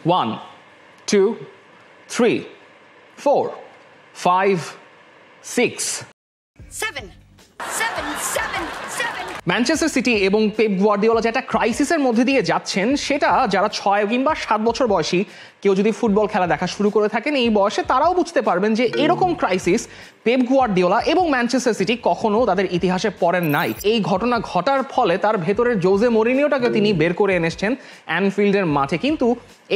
1 2 3 4 5 6 7 Manchester city এবং Pep Guardiola যেটা ক্রাইসিসের মধ্যে দিয়ে যাচ্ছেন, সেটা যারা 6 কিংবা 7 বছর বয়সী কেউ যদি ফুটবল খেলা দেখা শুরু করে থাকেন এই বয়সে, তারাও বুঝতে পারবেন যে এরকম ক্রাইসিস পেপ গুয়ার্দিওলা এবং ম্যানচেস্টার সিটি কখনো তাদের ইতিহাসে পড়েন নাই। এই ঘটনা ঘটার ফলে তার ভেতরের জোজে মরিনিওটাকে তিনি বের করে এনেছেন অ্যানফিল্ডের মাঠে। কিন্তু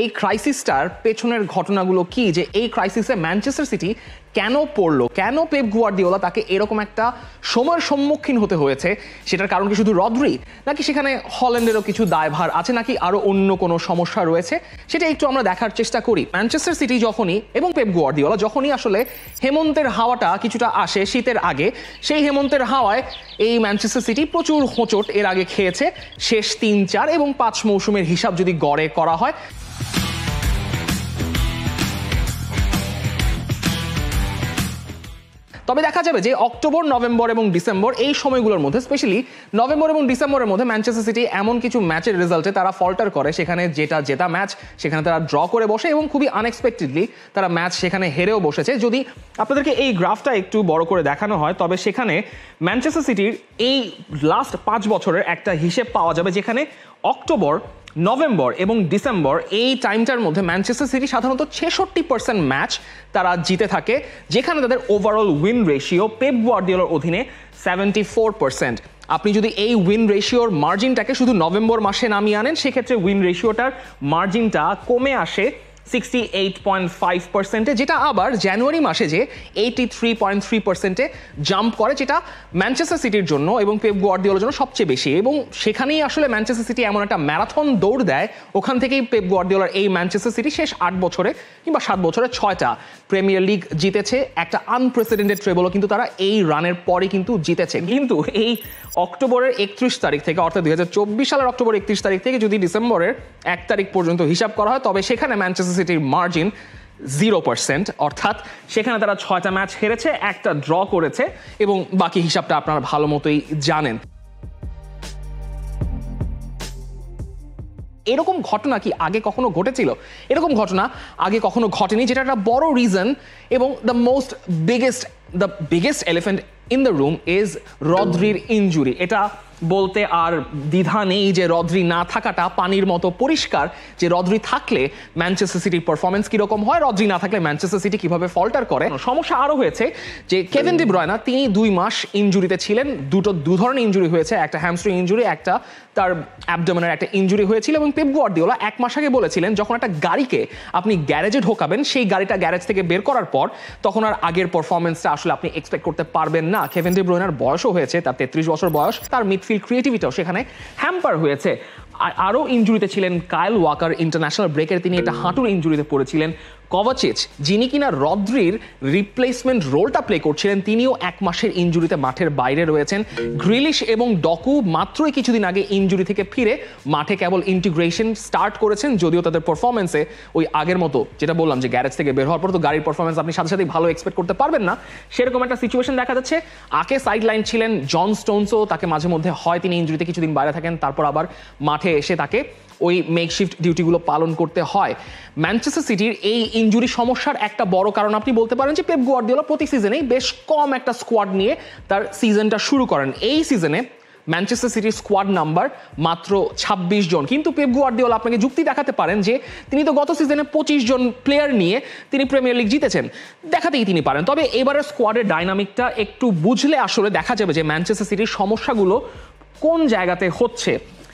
এই ক্রাইসিসটার পেছনের ঘটনাগুলো কি, যে এই ক্রাইসিসে ম্যানচেস্টার সিটি কেন পড়লো, কেন পেপ গুয়ার্দিওলা তাকে এরকম একটা সময়ের সম্মুখীন হতে হয়েছে, সেটার কারণ কি শুধু রদ্রি, নাকি সেখানে হল্যান্ডেরও কিছু দায়ভার আছে, নাকি আরো অন্য কোনো সমস্যা রয়েছে, সেটা একটু আমরা দেখার চেষ্টা করি। ম্যানচেস্টার সিটি যখনই এবং পেপ গুয়ার্দিওলা যখনই আসলে হেমন্তের হাওয়াটা কিছুটা আসে শীতের আগে, সেই হেমন্তের হাওয়ায় এই ম্যানচেস্টার সিটি প্রচুর হোঁচট এর আগে খেয়েছে। শেষ 3, 4 এবং 5 মৌসুমের হিসাব যদি গড়ে করা হয়, তবে দেখা যাবে যে অক্টোবর, নভেম্বর এবং ডিসেম্বর এই সময়গুলোর মধ্যে, স্পেশালি নভেম্বর এবং ডিসেম্বরের মধ্যে ম্যানচেস্টার সিটি এমন কিছু ম্যাচের রেজাল্টে তারা ফল্টার করে, সেখানে যেটা জেতা ম্যাচ সেখানে তারা ড্র করে বসে এবং খুবই আনএক্সপেক্টেডলি তারা ম্যাচ সেখানে হেরেও বসেছে। যদি আপনাদেরকে এই গ্রাফটা একটু বড় করে দেখানো হয়, তবে সেখানে ম্যানচেস্টার সিটির এই লাস্ট 5 বছরের একটা হিসেব পাওয়া যাবে, যেখানে অক্টোবর, নভেম্বর এবং ডিসেম্বর এই টাইমটার মধ্যে ম্যানচেস্টার সিটি সাধারণত 66% ম্যাচ তারা জিতে থাকে, যেখানে তাদের ওভারঅল উইন রেশিও পেপ গুয়ার্দিওলার অধীনে 74%। আপনি যদি এই উইন রেশিওর মার্জিনটাকে শুধু নভেম্বর মাসে নামিয়ে আনেন, সেক্ষেত্রে উইন রেশিওটার মার্জিনটা কমে আসে 68.5%, যেটা আবার জানুয়ারি মাসে যে 83.3% জাম্প করে, যেটা ম্যানচেস্টার সিটির জন্য এবং পেপ গুয়ার্দিওলার জন্য সবচেয়ে বেশি। এবং সেখানেই আসলে ম্যানচেস্টার সিটি এমন একটা ম্যারাথন দৌড় দেয়, ওখান থেকেই পেপ গুয়ার্দিওলার এই ম্যানচেস্টার সিটি শেষ 8 বছরে কিংবা 7 বছরে 6টা প্রিমিয়ার লিগ জিতেছে। একটা আনপ্রেসিডেন্টেড ট্রেবলও কিন্তু তারা এই রানের পরে কিন্তু জিতেছে। কিন্তু এই অক্টোবরের 31 তারিখ থেকে, অর্থাৎ 2024 সালের অক্টোবর 31 তারিখ থেকে যদি ডিসেম্বরের 1 তারিখ পর্যন্ত হিসাব করা হয়, তবে সেখানে ম্যানচেস্টার সিটির মার্জিন 0%, অর্থাৎ সেখানে তারা 6টা ম্যাচ হেরেছে, একটা ড্র করেছে এবং বাকি হিসাবটা আপনারা ভালো মতোই জানেন। এরকম ঘটনা কি আগে কখনো ঘটেছিল? এরকম ঘটনা আগে কখনো ঘটেনি, যেটা একটা বড় রিজন এবং the biggest elephant in the room is রদ্রির ইনজুরি। এটা বলতে আর দ্বিধা নেই যে রদ্রি না থাকাটা পানির মতো পরিষ্কার, যে রদ্রি থাকলে ম্যানচেস্টার সিটির পারফরমেন্স কিরকম হয়, রদ্রি না থাকলে ম্যানচেস্টার সিটি কিভাবে ফল্টার করে। সমস্যা আরও হয়েছে যে কেভিন ডি ব্রয়না, তিনি 2 মাস ইনজুরিতে ছিলেন। দু ধরনের ইনজুরি হয়েছে, একটা হ্যামস্ট্রিং ইনজুরি, একটা তার অ্যাবডোমেনের একটা ইনজুরি হয়েছিল। এবং পেপ গুয়ার্দিওলা 1 মাস আগে বলেছিলেন, যখন একটা গাড়িকে আপনি গ্যারেজে ঢোকাবেন, সেই গাড়িটা গ্যারেজ থেকে বের করার পর তখন আর আগের পারফরমেন্সটা আসলে আপনি এক্সপেক্ট করতে পারবেন না। কেভিন ডি ব্রয়নার বয়সও হয়েছে, তার 33 বছর বয়স, তার মিডফিল্ড ক্রিয়েটিভিটিও সেখানে হ্যাম্পার হয়েছে। আরও ইনজুরিতে ছিলেন কাইল ওয়াকার, ইন্টারন্যাশনাল ব্রেকের তিনি একটা হাঁটুর ইনজুরিতে পড়েছিলেন। কোভাচিচ, যিনি কিনা রদ্রির রিপ্লেসমেন্ট রোলটা প্লে করছিলেন, তিনিও 1 মাসের ইনজুরিতে মাঠের বাইরে রয়েছেন। গ্রিলিশ এবং ডকু মাত্রই কিছুদিন আগে ইনজুরি থেকে ফিরে মাঠে কেবল ইন্টিগ্রেশন স্টার্ট করেছেন, যদিও তাদের পারফরমেন্সে ওই আগের মতো, যেটা বললাম যে গ্যারেজ থেকে বের হওয়ার পর তো গাড়ির পারফরমেন্স আপনি সাথে সাথেই ভালো এক্সপেক্ট করতে পারবেন না, সেরকম একটা সিচুয়েশন দেখা যাচ্ছে। আগে সাইড লাইন ছিলেন জন স্টোনসও, তাকে মাঝে মধ্যে হয় তিনি ইনজুরিতে কিছুদিন বাইরে থাকেন, তারপর আবার মাঠে এসে তাকে ওই মেকশিফট ডিউটিগুলো পালন করতে হয়। ম্যানচেস্টার সিটির এই ইনজুরি সমস্যার একটা বড় কারণ আপনি বলতে পারেন যে পেপ গুয়ার্দিওলা প্রতি সিজনেই বেশ কম একটা স্কোয়াড নিয়ে তার সিজনটা শুরু করেন। এই সিজনে ম্যানচেস্টার সিটির স্কোয়াড নাম্বার মাত্র 26 জন, কিন্তু পেপ গুয়ার্দিওলা আপনাকে যুক্তি দেখাতে পারেন যে তিনি তো গত সিজনে 25 জন প্লেয়ার নিয়ে তিনি প্রিমিয়ার লিগ জিতেছেন, দেখাতেই তিনি পারেন। তবে এবারের স্কোয়াডের ডাইনামিকটা একটু বুঝলে আসলে দেখা যাবে যে ম্যানচেস্টার সিটির সমস্যাগুলো কোন জায়গাতে হচ্ছে।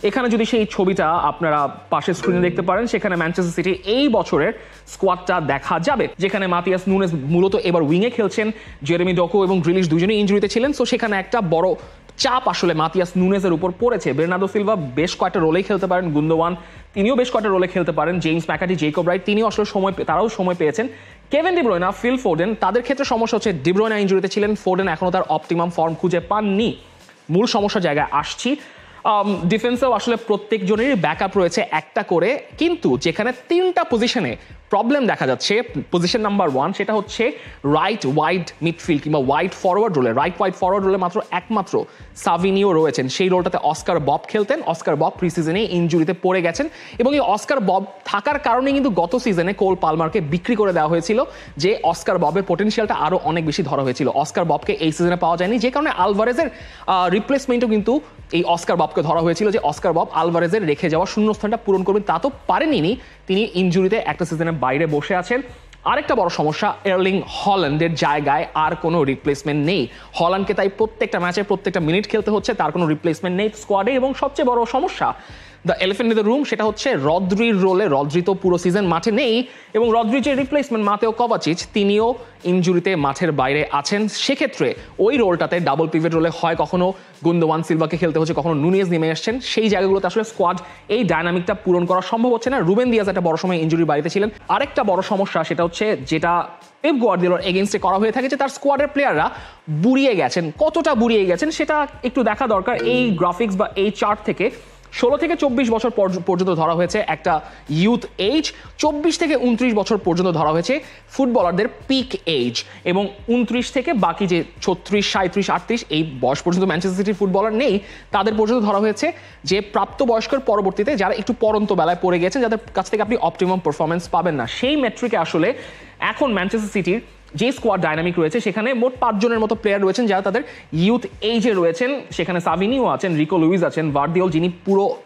এখানে যদি সেই ছবিটা আপনারা পাশের স্ক্রিনে দেখতে পারেন, সেখানে ম্যানচেস্টার সিটির এই বছরের স্কোয়াডটা দেখা যাবে, যেখানে মাতিয়াস নুনেজ মূলত এবার উইংয়ে খেলছেন, জেরেমি ডকু এবং গ্রিলিশ দুজনেই ইনজুরিতে ছিলেন। সো সেখানে একটা বড় চাপ আসলে মাতিয়াস নুনেজের উপর পড়েছে। বের্নার্ডো সিলভা বেশ কয়েকটা রোলেই খেলতে পারেন, গুন্দোয়ান তিনিও বেশ কয়েকটা রোলে খেলতে পারেন, জেমস ম্যাকার্টি, জেকব রাইট তিনিও আসলে তারাও সময় পেয়েছেন। কেভিন ডি ব্রয়না, ফিল ফোডেন, তাদের ক্ষেত্রে সমস্যা হচ্ছে ডি ব্রয়না ইনজুরিতে ছিলেন, ফোডেন এখনো তার অপটিমাম ফর্ম খুঁজে পাননি। মূল সমস্যার জায়গায় আসছি। ডিফেন্সেও আসলে প্রত্যেকজনেরই ব্যাকআপ রয়েছে একটা করে, কিন্তু যেখানে 3টা পজিশনে প্রবলেম দেখা যাচ্ছে, পজিশন নাম্বার 1 সেটা হচ্ছে রাইট ওয়াইড মিডফিল্ড কিংবা ওয়াইড ফরওয়ার্ড রোলে। রাইট ওয়াইড ফরওয়ার্ড রোলে একমাত্র সাভিনিও রয়েছেন। সেই রোলটাতে অস্কার বব খেলতেন। অস্কার বব প্রি সিজনে ইনজুরিতে পড়ে গেছেন এবং এই অস্কার বব থাকার কারণে কিন্তু গত সিজনে কোল পালমারকে বিক্রি করে দেওয়া হয়েছিল, যে অস্কার ববের পোটেনশিয়ালটা আরো অনেক বেশি ধরা হয়েছিল। অস্কার ববকে এই সিজনে পাওয়া যায়নি, যে কারণে আলভারেজের রিপ্লেসমেন্টও কিন্তু এই অস্কার ববকে ধরা হয়েছিল, যে অস্কার বব আলভারেজের রেখে যাওয়া শূন্যস্থানটা পূরণ করবেন। তা তো পারেনি, তিনি ইনজুরিতে একটা সিজনের বাইরে বসে আছেন। আরেকটা বড় সমস্যা, এর্লিং হল্যান্ডের জায়গায় আর কোনো রিপ্লেসমেন্ট নেই। হল্যান্ডকে তাই প্রত্যেকটা ম্যাচে প্রত্যেকটা মিনিট খেলতে হচ্ছে, তার কোনো রিপ্লেসমেন্ট নেই স্কোয়াডে। এবং সবচেয়ে বড় সমস্যা, the elephant in the room, সেটা হচ্ছে রদ্রির রোলে। রদ্রি তো পুরো সিজন মাঠে নেই এবং রদ্রির যে রিপ্লেসমেন্ট মাতেও কোভাচিচ, তিনিও ইনজুরিতে মাঠের বাইরে আছেন। সেক্ষেত্রে ওই রোলটাতে ডাবল পিভট রোলে হয় কখনো গুন্দোয়ান সিলভাকে খেলতে হচ্ছে, কখনো নুনিয়েজ নেমে আসছেন। সেই জায়গাগুলোতে আসলে স্কোয়াড এই ডায়নামিকটা পূরণ করা সম্ভব হচ্ছে না। রুবেন দিয়াজ একটা বড় সময় ইনজুরির বাড়িতে ছিলেন। আরেকটা বড় সমস্যা, সেটা হচ্ছে যেটা পেপ গার্দিওলার এগেইনস্টে করা হয়ে থাকে, যে তার স্কোয়াডের প্লেয়াররা বুড়িয়ে গেছেন। কতটা বুড়িয়ে গেছেন সেটা একটু দেখা দরকার। এই গ্রাফিক্স বা এই চার্ট থেকে 16 থেকে 24 বছর পর্যন্ত ধরা হয়েছে একটা ইউথ এজ, 24 থেকে 29 বছর পর্যন্ত ধরা হয়েছে ফুটবলারদের পিক এজ, এবং 29 থেকে বাকি যে 36, 37, 38 এই বয়স পর্যন্ত ম্যানচেস্টার সিটির ফুটবলার নেই, তাদের পর্যন্ত ধরা হয়েছে যে প্রাপ্তবয়স্কের পরবর্তীতে যারা একটু পরন্ত বেলায় পড়ে গেছেন, যাদের কাছ থেকে আপনি অপটিমাম পারফরমেন্স পাবেন না। সেই মেট্রিকে আসলে এখন ম্যানচেস্টার সিটির যে স্কোয়াড ডাইনামিক রয়েছে, সেখানে মোট 5 জনের মতো প্লেয়ার রয়েছেন যারা তাদের ইউথ এজে রয়েছেন। সেখানে সাভিনিও আছেন, রিকো লুইস আছেন, ভার্দিওল যিনি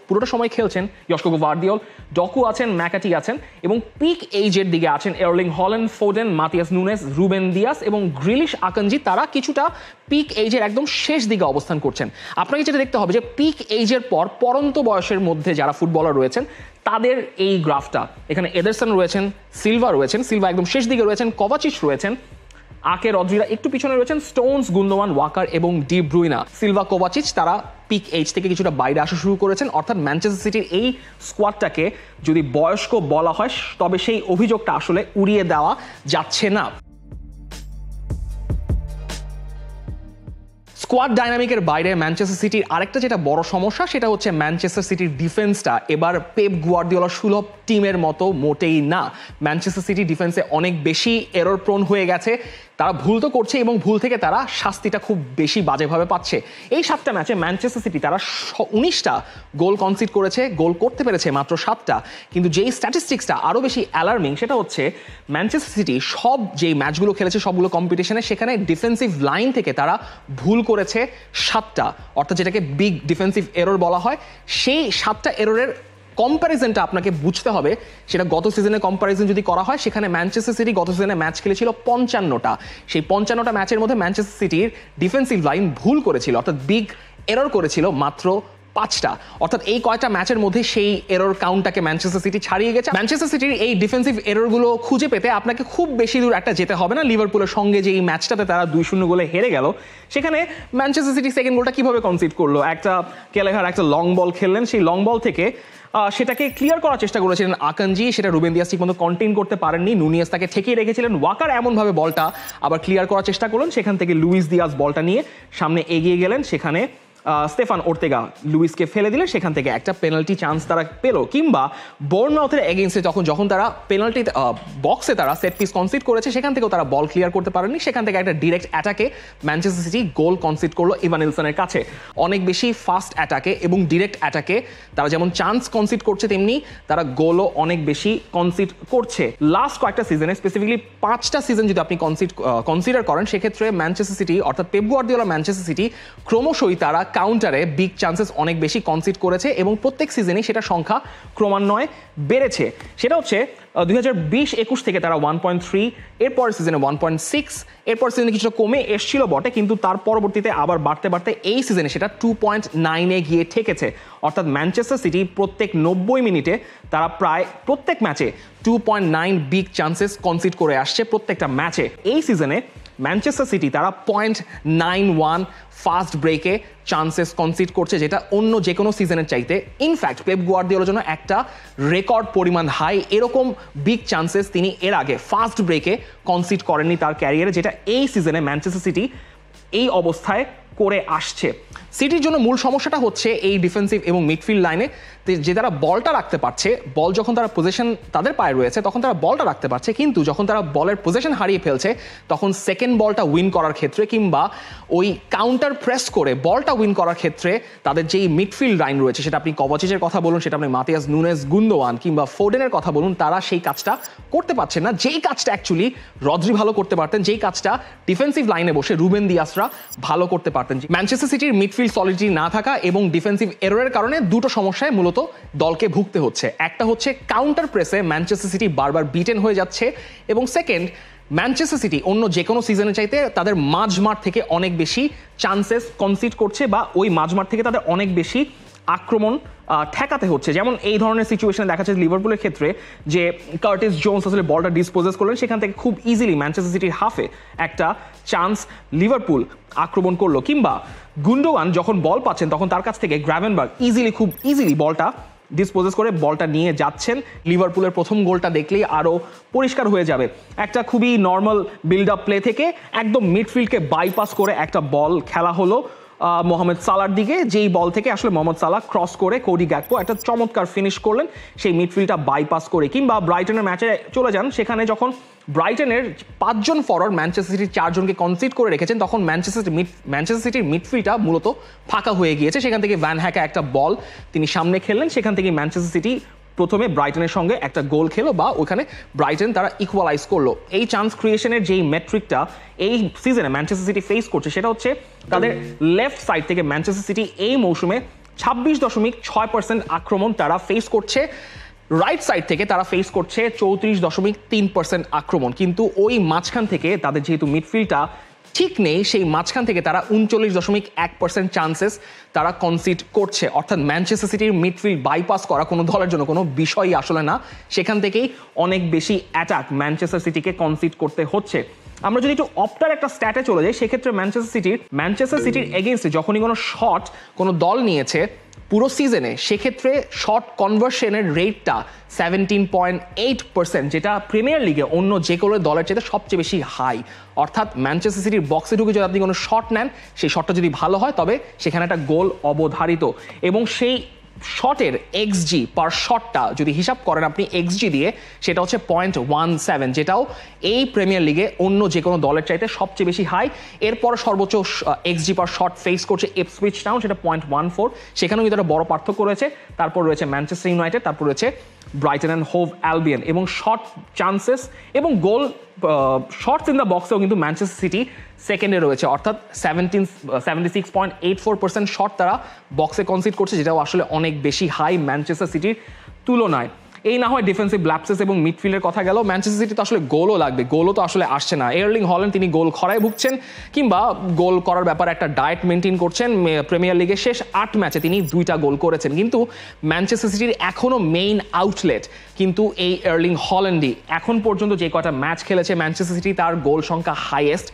পুরোটা সময় খেলছেন, ইয়স্কো ভার্দিওল, ডকু আছেন, ম্যাকাটি আছেন, এবং পিক এজের দিকে আছেন Erling Haaland, Foden, Matias Nunes, Ruben Dias এবং গ্রিলিশ আকানজি। তারা কিছুটা পিক এজের একদম শেষ দিকে অবস্থান করছেন। আপনাকে যেটা দেখতে হবে যে পিক এজের পর পরন্ত বয়সের মধ্যে যারা ফুটবলার রয়েছেন তাদের এই গ্রাফটা, এখানে এডারসন রয়েছেন, সিলভা রয়েছেন, সিলভা একদম শেষ দিকে রয়েছেন, কোভাচিচ রয়েছেন, আকে রদ্রিরা একটু পিছনে রয়েছেন, স্টোনস, গুন্দোয়ান, ওয়াকার এবং ডি ব্রুইনা। সিলভা, কোভাচিচ তারা পিক এজ থেকে কিছুটা বাইরে আসা শুরু করেছেন। অর্থাৎ ম্যানচেস্টার সিটির এই স্কোয়াডটাকে যদি বয়স্ক বলা হয়, তবে সেই অভিযোগটা আসলে উড়িয়ে দেওয়া যাচ্ছে না। স্কোয়াড ডাইনামিকের বাইরে ম্যানচেস্টার সিটির আরেকটা যেটা বড় সমস্যা, সেটা হচ্ছে ম্যানচেস্টার সিটির ডিফেন্সটা এবার পেপ গার্দিওলার সুলভ টিমের মতো মোটেই না। ম্যানচেস্টার সিটি ডিফেন্সে অনেক বেশি এরর প্রোন হয়ে গেছে। তারা ভুল তো করছে এবং ভুল থেকে তারা শাস্তিটা খুব বেশি বাজেভাবে পাচ্ছে। এই 7টা ম্যাচে ম্যানচেস্টার সিটি তারা 19টা গোল কনসিড করেছে, গোল করতে পেরেছে মাত্র 7টা। কিন্তু যেই স্ট্যাটিস্টিক্সটা আরও বেশি অ্যালার্মিং, সেটা হচ্ছে ম্যানচেস্টার সিটি সব যেই ম্যাচগুলো খেলেছে সবগুলো কম্পিটিশনে, সেখানে ডিফেন্সিভ লাইন থেকে তারা ভুল করেছে 7টা, অর্থাৎ যেটাকে বিগ ডিফেন্সিভ এরর বলা হয়। সেই 7টা এররের কম্প্যারিজনটা আপনাকে বুঝতে হবে। সেটা গত সিজনে কম্প্যারিজন যদি করা হয়, সেখানে ম্যানচেস্টার সিটি গত সিজনে ম্যাচ খেলেছিল 55টা। সেই 55টা ম্যাচের মধ্যে ম্যানচেস্টার সিটির ডিফেন্সিভ লাইন ভুল করেছিল, অর্থাৎ বিগ এরর করেছিল মাত্র 5টা। অর্থাৎ এই কয়টা ম্যাচের মধ্যে সেই এরর কাউন্টটাকে ম্যানচেস্টার সিটি ছাড়িয়ে গেছে। ম্যানচেস্টার সিটির এই ডিফেন্সিভ এররগুলো খুঁজে পেতে আপনাকে খুব বেশি দূর একটা যেতে হবে না। লিভারপুলের সঙ্গে যে এই ম্যাচটাতে তারা 2-0 গোলে হেরে গেল, সেখানে ম্যানচেস্টার সিটি সেকেন্ড গোলটা কিভাবে কনসিড করলো, একটা কেলেহার একটা লং বল খেললেন, সেই লং বল থেকে সেটাকে ক্লিয়ার করার চেষ্টা করেছিলেন আকানজি, সেটা রুবেন দিয়াস ঠিক মতো কন্টেইন করতে পারেননি, নুনিয়েস তাকে ঠেকিয়ে রেখেছিলেন। ওয়াকার এমনভাবে বলটা আবার ক্লিয়ার করার চেষ্টা করলেন, সেখান থেকে লুইস দিয়াস বলটা নিয়ে সামনে এগিয়ে গেলেন, সেখানে স্টেফান ওর্তেগা লুইসকে ফেলে দিলে সেখান থেকে একটা পেনাল্টি চান্স তারা পেল। কিংবা বোর্নমাউথের এগেইনস্টে যখন তারা পেনাল্টি বক্সে তারা সেট পিস কনসিড করেছে, সেখান থেকেও তারা বল ক্লিয়ার করতে পারেনি, সেখান থেকে একটা direct অ্যাটাকে Manchester city gold concede করলো ইভানিলসনের কাছে। অনেক বেশি ফাস্ট অ্যাটাকে এবং ডিরেক্ট অ্যাটাকে তারা যেমন চান্স কনসিড করছে, তেমনি তারা গোলও অনেক বেশি কনসিড করছে। লাস্ট কয়েকটা সিজনে, স্পেসিফিকলি 5টা সিজন যদি আপনি কনসিডার করেন, সেক্ষেত্রে ম্যানচেস্টার সিটি অর্থাৎ পেপ গার্দিওলা ম্যানচেস্টার সিটি ক্রমশই তারা কাউন্টারে বিগ চান্সেস অনেক বেশি কনসিড করেছে এবং প্রত্যেক সিজনেই সেটা সংখ্যা ক্রমান্বয়ে বেড়েছে। সেটা হচ্ছে 2020-21 থেকে তারা 1.3, এরপর সিজনে 1.6, এরপর সিজনে কিছুটা কমে এসছিল বটে, কিন্তু তার পরবর্তীতে আবার বাড়তে বাড়তে এই সিজনে সেটা 2.9-এ গিয়ে ঠেকেছে। অর্থাৎ ম্যানচেস্টার সিটি প্রত্যেক 90 মিনিটে তারা প্রায় প্রত্যেক ম্যাচে 2.9 বিগ চান্সেস কনসিড করে আসছে প্রত্যেকটা ম্যাচে। এই সিজনে ম্যানচেস্টার সিটি তারা 0.91 ফাস্ট ব্রেকে চান্সেস কনসিড করছে, যেটা অন্য যে কোনো সিজনের চাইতে ইনফ্যাক্ট পেপ গার্দিওলার জন্য একটা রেকর্ড পরিমাণ হাই। এরকম বিগ চান্সেস তিনি এর আগে ফাস্ট ব্রেকে কনসিড করেননি তার ক্যারিয়ারে, যেটা এই সিজনে ম্যানচেস্টার সিটি এই অবস্থায় করে আসছে। সিটির জন্য মূল সমস্যাটা হচ্ছে এই ডিফেন্সিভ এবং মিডফিল্ড লাইনে যে তারা বলটা রাখতে পারছে, বল যখন তারা পজিশন তাদের পায়ে রয়েছে তখন তারা বলটা রাখতে পারছে, কিন্তু যখন তারা বলের পজিশন হারিয়ে ফেলছে তখন সেকেন্ড বলটা উইন করার ক্ষেত্রে কিংবা ওই কাউন্টার প্রেস করে বলটা উইন করার ক্ষেত্রে তাদের যেই মিডফিল্ড লাইন রয়েছে, সেটা আপনি কভাচিচের কথা বলুন, সেটা আপনি মাতিয়াস নুনেজ, গুন্দোয়ান কিংবা ফোডেনের কথা বলুন, তারা সেই কাজটা করতে পারছে না, যেই কাজটা অ্যাকচুয়ালি রদ্রি ভালো করতে পারতেন, যেই কাজটা ডিফেন্সিভ লাইনে বসে রুবেন দিয়াসরা ভালো করতে পারতেন। ম্যানচেস্টার সিটির মিডফিল্ড সলিডিটি না থাকা এবং ডিফেন্সিভ এররের কারণে দুটো সমস্যায় মূলত দলকে ভুগতে হচ্ছে। একটা হচ্ছে কাউন্টার প্রেসে ম্যানচেস্টার সিটি বারবার বিটেন হয়ে যাচ্ছে, এবং সেকেন্ড, ম্যানচেস্টার সিটি অন্য যে কোনো সিজনে চাইতে তাদের মাঝমাঠ থেকে অনেক বেশি চান্সেস কনসিড করছে, বা ওই মাঝমাঠ থেকে তাদের অনেক বেশি আক্রমণ ঠেকাতে হচ্ছে। যেমন এই ধরনের সিচুয়েশনে দেখা যাচ্ছে লিভারপুলের ক্ষেত্রে যে কার্টিস জোন্স আসলে বলটা ডিসপোজেস করলেন, সেখান থেকে খুব ইজিলি ম্যানচেস্টার সিটির হাফে একটা চান্স লিভারপুল আক্রমণ করলো, কিংবা গুন্ডোয়ান যখন বল পাচ্ছেন তখন তার কাছ থেকে গ্রাভেনবার্গ খুব ইজিলি বলটা ডিসপোজেস করে বলটা নিয়ে যাচ্ছেন। লিভারপুলের প্রথম গোলটা দেখলেই আরও পরিষ্কার হয়ে যাবে। একটা খুবই নর্মাল বিল্ড আপ প্লে থেকে একদম মিডফিল্ডকে বাইপাস করে একটা বল খেলা হলো মোহাম্মদ সালার দিকে, যেই বল থেকে আসলে মোহাম্মদ সালাহ ক্রস করে কোডি গ্যাকপো একটা চমৎকার ফিনিশ করলেন সেই মিডফিল্ডটা বাইপাস করে। কিংবা ব্রাইটনের ম্যাচে চলে যান, সেখানে যখন ব্রাইটনের 5 জন ফরওয়ার্ড ম্যানচেস্টার সিটির 4 জনকে কনসিড করে রেখেছেন, তখন ম্যানচেস্টার সিটির মিডফিল্ডটা মূলত ফাঁকা হয়ে গিয়েছে। সেখান থেকে ভ্যান হ্যাকা একটা বল তিনি সামনে খেললেন, সেখান থেকে ম্যানচেস্টার সিটি প্রথমে ব্রাইটনের সঙ্গে একটা গোল খেলো, বা ওখানে ব্রাইটন তারা ইকুয়ালাইজ করলো। এই চান্স ক্রিয়েশনের যেই মেট্রিকটা এই সিজনে ম্যানচেস্টার সিটি ফেস করছে, সেটা হচ্ছে তাদের লেফট সাইড থেকে ম্যানচেস্টার সিটি এই মৌসুমে 26.6% আক্রমণ তারা ফেস করছে, রাইট সাইড থেকে তারা ফেস করছে 34.3% আক্রমণ। কিন্তু ওই মাঝখান থেকে তাদের যেহেতু মিডফিল্ডটা ঠিক নেই, সেই মাঝখান থেকে তারা 39.1% চান্সেস তারা কনসিড করছে। অর্থাৎ ম্যানচেস্টার সিটির মিডফিল্ড বাইপাস করা কোনো দলের জন্য কোনো বিষয়ই আসলে না, সেখান থেকেই অনেক বেশি অ্যাটাক ম্যানচেস্টার সিটিকে কনসিড করতে হচ্ছে। আমরা যদি একটু অপটার একটা স্ট্যাটে চলে যাই, সেক্ষেত্রে ম্যানচেস্টার সিটির এগেইনস্টে যখনই কোনো শট কোনো দল নিয়েছে পুরো সিজনে, সেক্ষেত্রে শট কনভার্সনের রেটটা 17.8%, যেটা প্রিমিয়ার লিগে অন্য যে কোনো দলের চাইতে সবচেয়ে বেশি হাই। অর্থাৎ ম্যানচেস্টার সিটির বক্সে ঢুকে যদি আপনি কোনো শট নেন, সেই শটটা যদি ভালো হয় তবে সেখানে একটা গোল অবধারিত, এবং সেই শটের এক্সজি পার শটটা যদি হিসাব করেন আপনি এক্সজি দিয়ে, সেটা হচ্ছে 0.17, যেটাও এই প্রিমিয়ার লিগে অন্য যে কোনো দলের চাইতে সবচেয়ে বেশি হাই। এরপর সর্বোচ্চ এক্সজি পার শট ফেস করছে ইপসউইচ টাউন, সেটা 0.14, সেখানেও কিন্তু একটা বড় পার্থক্য রয়েছে। তারপর রয়েছে ম্যানচেস্টার ইউনাইটেড, তারপর রয়েছে ব্রাইটন অ্যান্ড হোভ অ্যালবিয়ন। এবং শট চান্সেস এবং গোল শটস ইন দ্য বক্সেও কিন্তু ম্যানচেস্টার সিটি সেকেন্ডে রয়েছে, অর্থাৎ 76.84% শট তারা বক্সে কনসিড করছে, যেটাও আসলে অনেক বেশি হাই ম্যানচেস্টার সিটির তুলনায়। এই না হয় ডিফেন্সিভ ল্যাপসেস এবং মিডফিল্ডের কথা গেল, ম্যানচেস্টার সিটি তো আসলে গোলও লাগবে, গোলও তো আসলে আসছে না। এয়ারলিং হল্যান্ড তিনি গোল খরায় ভুগছেন, কিংবা গোল করার ব্যাপারে একটা ডায়েট মেনটেন করছেন। প্রিমিয়ার লিগের শেষ 8 ম্যাচে তিনি 2টা গোল করেছেন, কিন্তু ম্যানচেস্টার সিটির এখনও মেইন আউটলেট কিন্তু এই এয়ারলিং হল্যান্ডই। এখন পর্যন্ত যে কটা ম্যাচ খেলেছে ম্যানচেস্টার সিটি, তার গোল সংখ্যা হাইয়েস্ট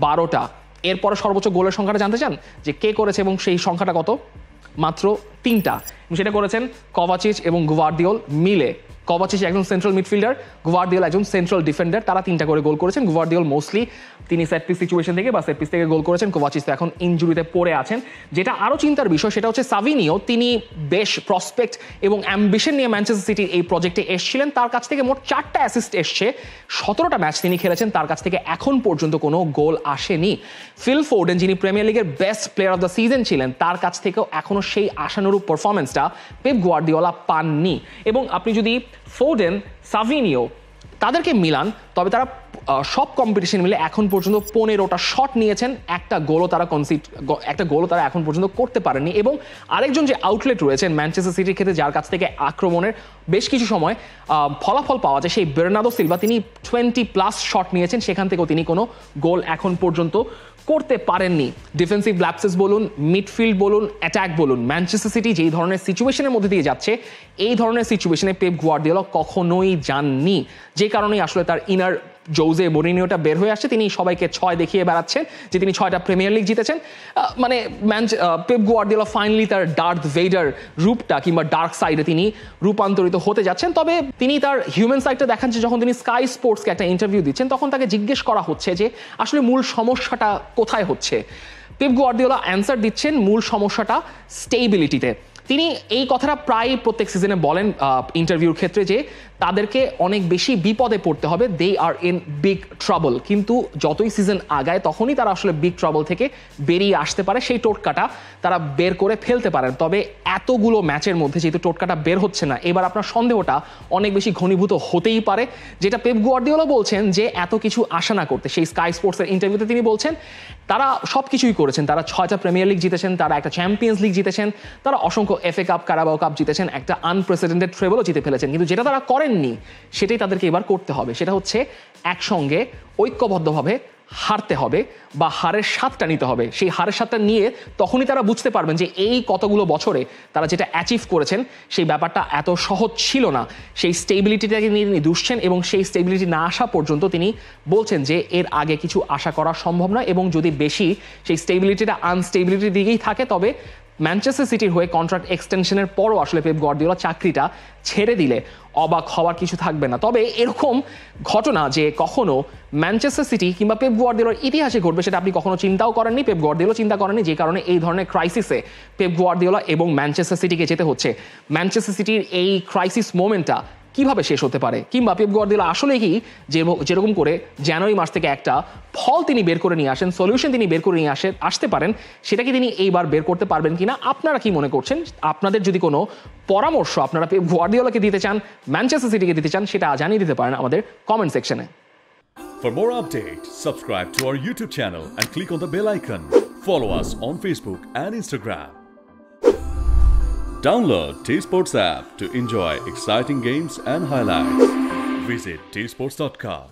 12টা। এরপরে সর্বোচ্চ গোলের সংখ্যাটা জানতে চান যে কে করেছে এবং সেই সংখ্যাটা কত? মাত্র 3টা। সেটা করেছেন কভাচিচ এবং গুভার্দিওল মিলে। কভাচিচ একজন সেন্ট্রাল মিডফিল্ডার, গুভার্দিওল একজন সেন্ট্রাল ডিফেন্ডার, তারা 3টা করে গোল করেছেন। গুভার্দিওল মোস্টলি তিনি সেট পিস সিচুয়েশন থেকে বা সেট পিস থেকে গোল করেছেন, কোভাচিচ তো এখন ইনজুরিতে পড়ে আছেন। যেটা আরও চিন্তার বিষয় সেটা হচ্ছে সাভিনিও, তিনি বেশ প্রসপেক্ট এবং অ্যাম্বিশন নিয়ে ম্যানচেস্টার সিটির এই প্রজেক্টে এসেছিলেন, তার কাছ থেকে মোট 4টা অ্যাসিস্ট এসছে, 17টা ম্যাচ তিনি খেলেছেন, তার কাছ থেকে এখন পর্যন্ত কোনো গোল আসেনি। ফিল ফোর্ডেন, যিনি প্রিমিয়ার লিগের best player of the season ছিলেন, তার কাছ থেকেও এখনও সেই আশানুরূপ পারফরমেন্সটা পেপ গুয়ার্দিওলা পাননি। এবং আপনি যদি ফোর্ডেন, সাভিনিও তাদেরকে মিলান, তবে তারা সব কম্পিটিশন মিলে এখন পর্যন্ত 15টা শট নিয়েছেন, একটা গোলও তারা এখন পর্যন্ত করতে পারেননি। এবং আরেকজন যে আউটলেট রয়েছেন ম্যানচেস্টার সিটির ক্ষেত্রে, যার কাছ থেকে আক্রমণের বেশ কিছু সময় ফলাফল পাওয়া যায়, সেই বের্নার্ডো সিলভা, তিনি 20+ শট নিয়েছেন, সেখান থেকেও তিনি কোনো গোল এখন পর্যন্ত করতে পারেননি। ডিফেন্সিভ ল্যাপসেস বলুন, মিডফিল্ড বলুন, অ্যাটাক বলুন, ম্যানচেস্টার সিটি যেই ধরনের সিচুয়েশনের মধ্যে দিয়ে যাচ্ছে, এই ধরনের সিচুয়েশনে পেপ গুয়ার্দিওলা কখনোই যাননি, যে কারণেই আসলে তার ইনার জোজে মরিনিওটা বের হয়ে আসছে। তিনি সবাইকে 6 দেখিয়ে বেড়াচ্ছেন যে তিনি 6টা প্রিমিয়ার লিগ জিতেছেন। মানে পেপ গুয়ার্দিওলা ফাইনালি তার ডার্থ ভেইডার রূপটা কিংবা ডার্ক সাইডে তিনি রূপান্তরিত হতে যাচ্ছেন। তবে তিনি তার হিউম্যান সাইডটা দেখাচ্ছেন যখন তিনি স্কাই স্পোর্টসকে একটা ইন্টারভিউ দিচ্ছেন, তখন তাকে জিজ্ঞেস করা হচ্ছে যে আসলে মূল সমস্যাটা কোথায় হচ্ছে। পেপ গার্দিওলা অ্যান্সার দিচ্ছেন মূল সমস্যাটা স্টেবিলিটিতে। তিনি এই কথাটা প্রায় প্রত্যেক সিজনে বলেন ইন্টারভিউর ক্ষেত্রে যে তাদেরকে অনেক বেশি বিপদে পড়তে হবে, দে আর ইন বিগ ট্রাবল। কিন্তু যতই সিজন আগায় তখনই তারা আসলে বিগ ট্রাবল থেকে বেরিয়ে আসতে পারে, সেই টোটকাটা তারা বের করে ফেলতে পারেন। তবে এতগুলো ম্যাচের মধ্যে যেহেতু টোটকাটা বের হচ্ছে না, এবার আপনার সন্দেহটা অনেক বেশি ঘনীভূত হতেই পারে। যেটা পেপ গার্দিওলা বলছেন যে এত কিছু আশা না করতে, সেই স্কাই স্পোর্টসের ইন্টারভিউতে তিনি বলছেন তারা সব কিছুই করেছেন, তারা 6টা প্রিমিয়ার লিগ জিতেছেন, তারা একটা চ্যাম্পিয়ন্স লিগ জিতেছেন, তারা অসংখ্য FA কাপ, কারাবাও কাপ জিতেছেন, একটা আনপ্রেসিডেন্টেড ট্রেবলও জিতে ফেলেছেন। কিন্তু যেটা তারা করেননি সেটাই তাদেরকে এবার করতে হবে, সেটা হচ্ছে একসঙ্গে ঐক্যবদ্ধভাবে হারতে হবে বা হারের স্বাদটা নিতে হবে। সেই হারের স্বাদটা নিয়ে তখনই তারা বুঝতে পারবেন যে এই কতগুলো বছরে তারা যেটা অ্যাচিভ করেছেন সেই ব্যাপারটা এত সহজ ছিল না। সেই স্টেবিলিটিটাকে নিয়ে তিনি দুষছেন এবং সেই স্টেবিলিটি না আসা পর্যন্ত তিনি বলছেন যে এর আগে কিছু আশা করা সম্ভব নয়, এবং যদি বেশি সেই স্টেবিলিটিটা আনস্টেবিলিটির দিকেই থাকে তবে ম্যানচেস্টার সিটির হয়ে কন্ট্রাক্ট এক্সটেনশনের পরও আসলে পেপ গার্দিওলা চাকরিটা ছেড়ে দিলে অবাক হওয়ার কিছু থাকবে না। তবে এরকম ঘটনা যে কখনো ম্যানচেস্টার সিটি কিংবা পেপ গার্দিওলার ইতিহাসে ঘটবে সেটা আপনি কখনো চিন্তাও করেননি, পেপ গার্দিওলা চিন্তা করেননি, যে কারণে এই ধরনের ক্রাইসিসে পেপ গার্দিওলা এবং ম্যানচেস্টার সিটিকে যেতে হচ্ছে। ম্যানচেস্টার সিটির এই ক্রাইসিস মোমেন্টটা কিভাবে শেষ হতে পারে, কিংবা পেপ গার্দিওলা আসলে কি যেরকম করে জানুয়ারি মাস থেকে একটা ফল তিনি বের করে নিয়ে আসেন, সলিউশন তিনি বের করে নিয়ে আসতে পারেন, সেটা কি তিনি এইবার বের করতে পারবেন কিনা? আপনারা কি মনে করছেন? আপনাদের যদি কোনো পরামর্শ আপনারা পেপ গার্দিওলাকে দিতে চান, ম্যানচেস্টার সিটিকে দিতে চান, সেটা জানিয়ে দিতে পারেন আমাদের কমেন্ট সেকশনে। For more updates, subscribe to our YouTube channel and click on the bell icon. Follow us on Facebook and Instagram. Download T-Sports app to enjoy exciting games and highlights. Visit tsports.com.